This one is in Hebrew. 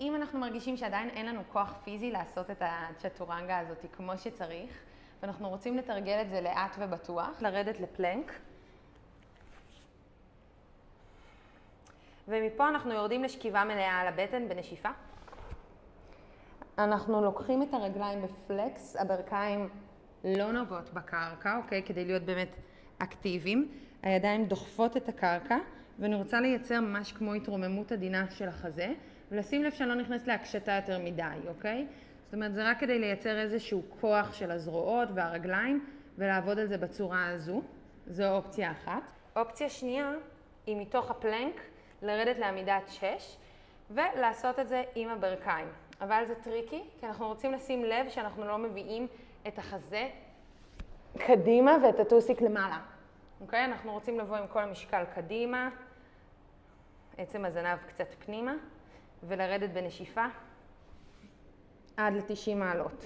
אם אנחנו מרגישים שעדיין אין לנו כוח פיזי לעשות את הצ'טורנגה הזאת כמו שצריך, ואנחנו רוצים לתרגל את זה לאט ובטוח, לרדת לפלנק. ומפה אנחנו יורדים לשכיבה מלאה על הבטן בנשיפה. אנחנו לוקחים את הרגליים בפלקס, הברכיים לא נוגעות בקרקע, אוקיי? כדי להיות באמת אקטיביים. הידיים דוחפות את הקרקע, ואני רוצה לייצר ממש כמו התרוממות עדינה של החזה, ולשים לב שאני לא נכנס להקשתה יותר מדי, אוקיי? זאת אומרת, זה רק כדי לייצר איזשהו כוח של הזרועות והרגליים, ולעבוד על זה בצורה הזו. זו אופציה אחת. אופציה שנייה היא מתוך הפלנק, לרדת לעמידת 6, ולעשות את זה עם הברכיים. אבל זה טריקי, כי אנחנו רוצים לשים לב שאנחנו לא מביאים את החזה קדימה ואת הטוסיק למעלה. אוקיי? אנחנו רוצים לבוא עם כל המשקל קדימה, עצם הזנב קצת פנימה, ולרדת בנשיפה עד ל-90 מעלות.